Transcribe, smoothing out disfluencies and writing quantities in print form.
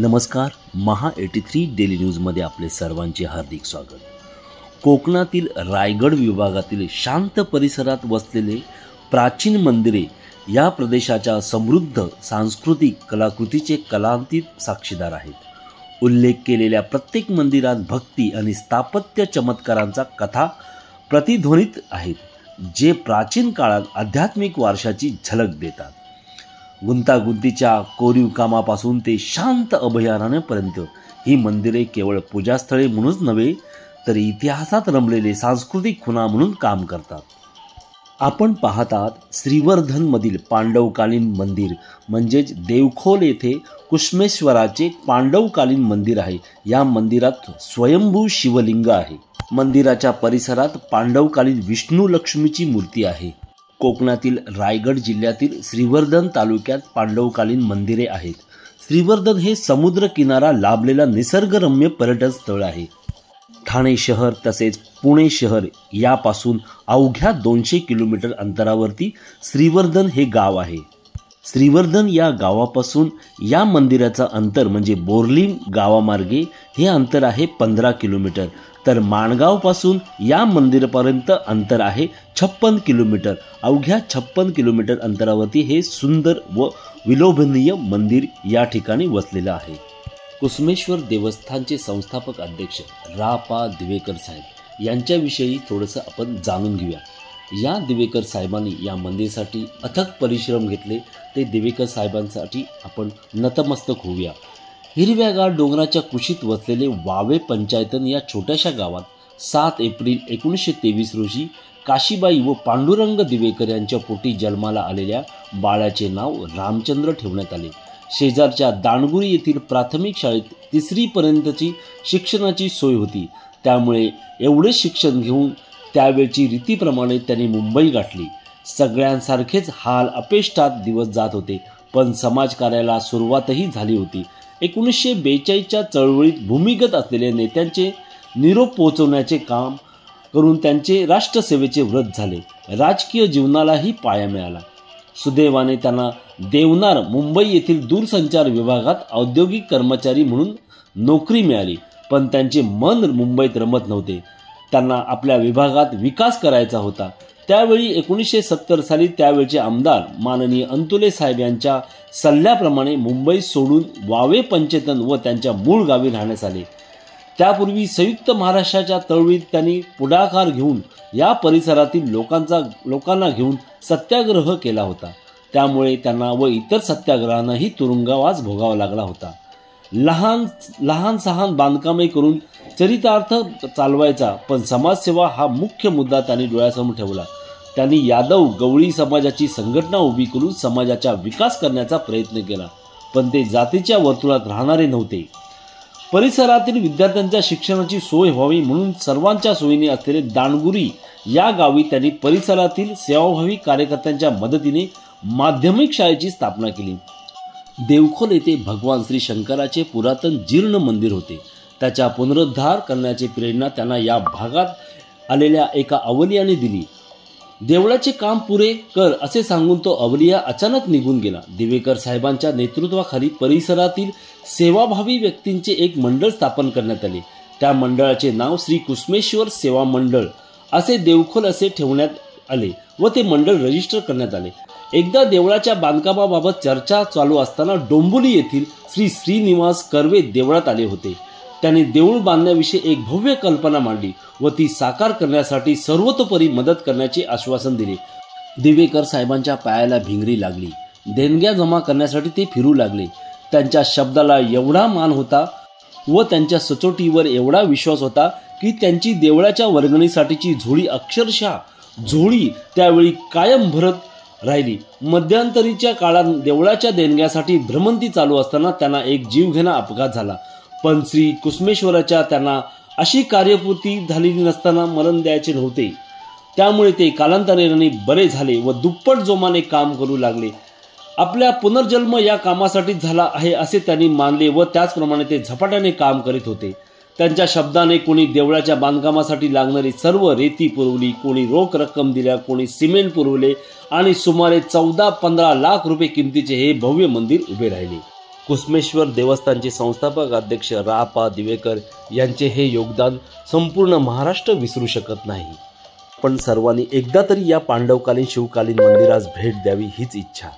नमस्कार. महा 83 डेली न्यूजमध्ये आपले सर्वांचे हार्दिक स्वागत. कोकणातील रायगड विभागातील शांत परिसरात वसलेले प्राचीन मंदिरे या प्रदेशाच्या समृद्ध सांस्कृतिक कलाकृतीचे कलांतीत साक्षीदार आहेत. उल्लेख केलेल्या प्रत्येक मंदिरात भक्ती आणि स्थापत्य चमत्कारांचा कथा प्रतिध्वनित आहेत, जे प्राचीन काळात आध्यात्मिक वारशाची झलक देतात. गुंतागुंतीच्या कोरीव कामापासून ते शांत अभयारण्यापर्यंत ही मंदिरे केवळ पूजास्थळे म्हणूनच नव्हे, तर इतिहासात रमलेले सांस्कृतिक खुणा म्हणून काम करतात. आपण पाहतात श्रीवर्धनमधील पांडवकालीन मंदिर म्हणजेच देवखोल येथे कुसुमेश्वराचे पांडवकालीन मंदिर आहे. या मंदिरात स्वयंभू शिवलिंग आहे. मंदिराच्या परिसरात पांडवकालीन विष्णू लक्ष्मीची मूर्ती आहे. कोकणातील रायगड जिल्ह्यातील श्रीवर्धन तालुक्यात पांडवकालीन मंदिरे आहेत. श्रीवर्धन हे समुद्र किनारा लाभलेला निसर्गरम्य पर्यटन स्थळ आहे. ठाणे शहर तसेच पुणे शहर यापासून अवघ्या 200 किलोमीटर अंतरावरती श्रीवर्धन हे गाव आहे. श्रीवर्धन या गावापासून या मंदिराचं अंतर म्हणजे बोर्ली गावामार्गे हे अंतर आहे 15 किलोमीटर, तर माणगावपासून या मंदिरापर्यंत अंतर आहे 56 किलोमीटर. अवघ्या 56 किलोमीटर अंतरावरती हे सुंदर व विलोभनीय मंदिर या ठिकाणी वसलेलं आहे. कुसुमेश्वर देवस्थानचे संस्थापक अध्यक्ष रा.पा. दिवेकर साहेब यांच्याविषयी थोडंसं आपण जाणून घेऊया. या दिवेकर साहेबांनी या मंदिरासाठी अथक परिश्रम घेतले. ते दिवेकर साहेबांसाठी आपण नतमस्तक होऊया. हिरव्यागार डोंगराच्या कुशीत वसलेले वावे पंचायतन या छोट्याशा गावात 7 एप्रिल 1923 रोजी काशीबाई व पांडुरंग दिवेकर यांच्या पोटी जन्माला आलेल्या बाळाचे नाव रामचंद्र ठेवण्यात आले. शेजारच्या दांडगुरी येथील प्राथमिक शाळेत 3री पर्यंतची शिक्षणाची सोय होती. त्यामुळे एवढे शिक्षण घेऊन त्यावेळची रीतीप्रमाणे त्यांनी मुंबई गाठली. सगळ्यांसारखेच हाल अपेष्टात दिवस जात होते, पण समाजकार्याला सुरुवातही झाली होती. 1942च्या चळवळीत भूमिगत असलेल्या नेत्यांचे निरोप पोहोचवण्याचे काम करून त्यांचे राष्ट्रसेवेचे व्रत झाले. राजकीय जीवनालाही पाया मिळाला. सुदैवाने त्यांना देवनार मुंबई येथील दूरसंचार विभागात औद्योगिक कर्मचारी म्हणून नोकरी मिळाली. पण त्यांचे मन मुंबईत रमत नव्हते. त्यांना आपल्या विभागात विकास करायचा होता. त्यावेळी 1970 साली त्यावेळचे आमदार माननीय अंतुले साहेब यांच्या सल्ल्याप्रमाणे मुंबई सोडून वावे पंचायतन व त्यांच्या मूळ गावी राहण्यास आले. त्यापूर्वी संयुक्त महाराष्ट्राच्या चळवळीत त्यांनी पुढाकार घेऊन या परिसरातील लोकांना घेऊन सत्याग्रह केला होता. त्यामुळे त्यांना व इतर सत्याग्रहांनाही तुरुंगवास भोगावा लागला होता. लहान सहान बांधकामे करून चरितार्थ चालवायचा, पण समाजसेवा हा मुख्य मुद्दा त्यांनी डोळ्यासमोर ठेवला. त्यांनी यादव गवळी समाजाची संघटना उभी करून समाजाचा विकास करण्याचा प्रयत्न केला, पण ते जातीच्या वर्तुळात राहणारे नव्हते. परिसरातील विद्यार्थ्यांच्या शिक्षणाची सोय व्हावी म्हणून सर्वांच्या सोयीने असलेले दांडगुरी या गावी त्यांनी परिसरातील सेवाभावी कार्यकर्त्यांच्या मदतीने माध्यमिक शाळेची स्थापना केली. देवखोल येथे भगवान श्री शंकराचे पुरातन जीर्ण मंदिर होते. त्याचा पुनरुद्धार करण्याची प्रेरणा त्यांना या भागात आलेल्या एका अवलियाने दिली. देवळाचे काम पुरे कर असे सांगून तो अवलिया अचानक निघून गेला. दिवेकर साहेबांच्या नेतृत्वाखाली परिसरातील सेवाभावी व्यक्तींचे एक मंडळ स्थापन करण्यात आले. त्या मंडळाचे नाव श्री कुसुमेश्वर सेवा मंडळ असे देवखोल असे ठेवण्यात आले व ते मंडळ रजिस्टर करण्यात आले. एकदा देवळाच्या बांधकामाबाबत चर्चा चालू असताना डोंबिवली येथील श्री श्रीनिवास कर्वे देवळात आले होते. त्यांनी देऊळ बांधण्याविषयी एक भव्य कल्पना मांडली व ती साकार करण्यासाठी सर्वतोपरी मदत करण्याचे आश्वासन दिले. दिवेकर साहेबांच्या पायाला भिंगरी लागली. देणग्या जमा करण्यासाठी ते फिरू लागले. त्यांच्या शब्दाला एवढा मान होता व त्यांच्या सचोटीवर एवढा विश्वास होता की त्यांची देवळाच्या वर्गणीसाठीची झोळी अक्षरशः त्यावेळी कायम भरत राहिली. मध्यंतरीच्या काळात देवळाच्या देणग्यासाठी भ्रमंती चालू असताना त्यांना एक जीवघेणा अपघात झाला, पण श्री कुसुमेश्वराच्या त्यांना अशी कार्यपूर्ती झालेली नसताना मरण द्यायचे नव्हते. त्यामुळे ते कालांतराने बरे झाले व दुप्पट जोमाने काम करू लागले. आपल्या पुनर्जन्म या कामासाठी झाला आहे असे त्यांनी मानले व त्याचप्रमाणे ते झपाट्याने काम करीत होते. त्यांच्या शब्दाने कोणी देवळाच्या बांधकामासाठी लागणारी सर्व रेती पुरवली, कोणी रोख रक्कम दिल्या, कोणी सिमेंट पुरवले आणि सुमारे 14-15 लाख रुपये किमतीचे हे भव्य मंदिर उभे राहिले. कुसमेश्वर देवस्थानचे संस्थापक अध्यक्ष रा पा दिवेकर यांचे हे योगदान संपूर्ण महाराष्ट्र विसरू शकत नाही. पण सर्वांनी एकदा तरी या पांडवकालीन शिवकालीन मंदिरास भेट द्यावी हीच इच्छा.